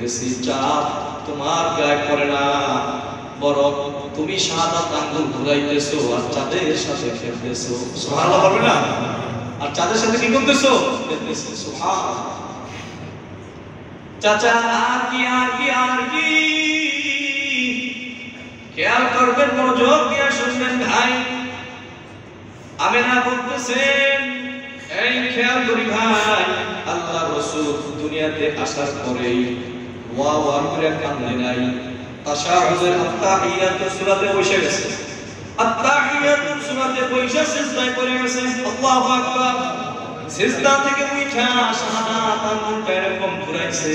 দেখতেছি চাঁদ তোমার গায়ে পড়ে না, বরং তুমি শাহাদাত আঙ্গুল ঘুরাইতেছো আর চাঁদের সাথে খেলতেছো। সুবহানাল্লাহ বলবে না? আর চাঁদের সাথে কি করতেছো? খেলতেছো। সুবহানাল্লাহ। চাচা আর কি আর কি আর কি খেয়াল করবেন, মনোযোগ দিয়ে শুনবেন ভাই। আমেনা বলতেছেন, এই খেয়াল করি ভাই, আল্লাহ রাসূল দুনিয়াতে আসার পরেই ওয়া ওয়া করে কান্দে নাই। তাশাহুদের আত্তাহিয়াতু সূরাতে বসে গেছে, আত্তাহিয়াতু সূরাতে বসে সিজদায় পড়ে গেছে। আল্লাহু আকবার। সিজদা থেকে উঠা শাহাদাত আঙ্গুলটা এরকম ঘুরাইছে।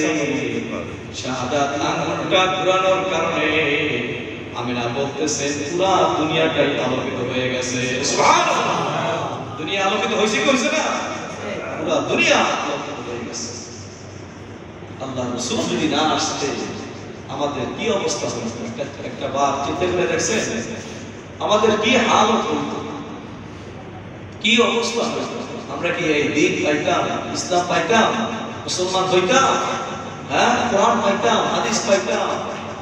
শাহাদাত আঙ্গুলটা ঘুরানোর কারণে আমিনা বলতেছেন পুরা দুনিয়াটাই আলোকিত হয়ে গেছে। সুবহানাল্লাহ। দুনিয়া আলোকিত হইছে কইছে না? পুরা দুনিয়া আলোকিত হয়ে গেছে। আল্লাহ রাসূল যদি না আসতে আমাদের কি অবস্থা হতো? একটা বার চিন্তা করে দেখছেন আমাদের কি হালত হতো, কি অবস্থা হতো? আমরা কি এই দিন পাইতাম, ইসলাম পাইতাম, মুসলমান হইতাম? হ্যাঁ, কোরআন পাইতাম, হাদিস পাইতাম,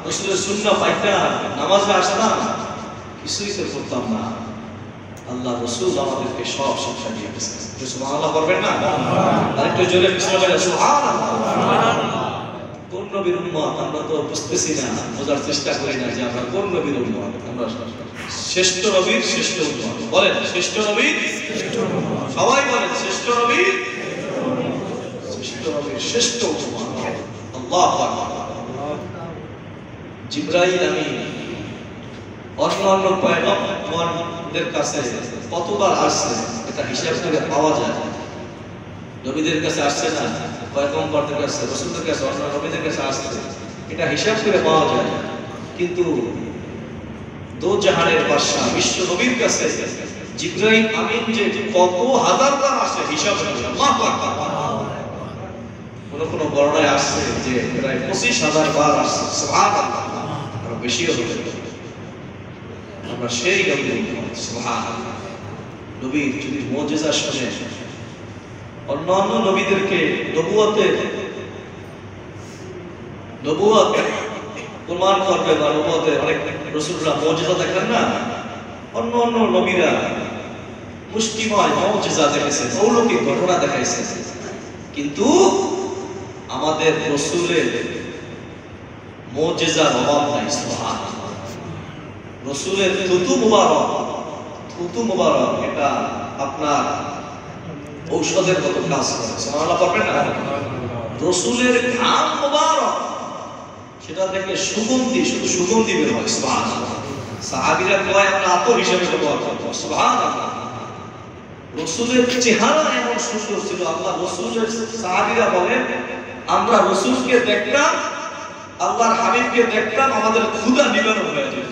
রাসূলের সুন্নাহ পাইতাম, নামাজে আসতাম? কিছুই তো করতাম না। আল্লাহ রাসূল আমাদেরকে সব শিক্ষা দিয়ে গেছেন। সুবহানাল্লাহ করবেন না? আরেকটু জোরে বিসমিল্লাহ সুবহানাল্লাহ। কোন নবীর উম্মত আমরা তো বুঝতেছি না, বোঝার চেষ্টা করি না যে আমরা কোন নবীর উম্মত। আমরা শ্রেষ্ঠ নবীর শ্রেষ্ঠ উম্মত। বলেন শ্রেষ্ঠ নবীর শ্রেষ্ঠ উম্মত। সবাই বলেন শ্রেষ্ঠ নবীর শ্রেষ্ঠ নবীর শ্রেষ্ঠ উম্মত। আল্লাহু আকবার। জিবরাইল আমিন অন্যান্য পয়গম্বরদের কাছে কতবার আসছে এটা হিসাব করে পাওয়া যায়। নবীদের কাছে আসছে না, পয়গম্বরদের কাছে, রাসূলদের কাছে, অন্য নবীদের কাছে আসছে, এটা হিসাব করে পাওয়া যায়। কিন্তু দো জাহানের বাদশা বিশ্ব নবীর কাছে জিবরাইল আমিন যে কত হাজারবার আসে হিসাব করে। আল্লাহু আকবার। কোন বর্ণনায় আসছে যে প্রায় 25,000 বার আসছে। সুবহানাল্লাহ। আরো বেশিও হতে পারে। আমরা সেই নবীর উম্মত। সুবহানাল্লাহ। নবীর যদি মুজিজা শুনে অন্যান্য নবীদেরকে নবুয়ত প্রমাণ করবে বা নবুয়তে অনেক রাসূলরা মুজিজা দেখান না, অন্য নবীরা মুষ্টিময় মুজিজা দেখাইছে, অলৌকিক ঘটনা দেখাইছে, কিন্তু আমাদের রাসূলের মুজিজার অভাব নাই। সুবহানাল্লাহ। রাসূলের থুতু মুবারক এটা আপনার ঔষধের মতো কাজ করে। সুবহানাল্লাহ পড়বেন না? রাসূলের ঘাম মুবারক সেটা থেকে সুগন্ধি, শুধু সুগন্ধি বের হয়। সুবহানাল্লাহ। সাহাবীরা কয় আমরা আতর হিসেবে ব্যবহার করব। সুবহানাল্লাহ। রাসূলের চেহারা এমন সুন্দর ছিল, আল্লাহ রাসূলের সাহাবীরা বলেন আমরা রাসূলকে দেখতাম, আল্লাহর হাবিবকে দেখতাম, আমাদের ক্ষুধা নিবারণ হয়ে যেত।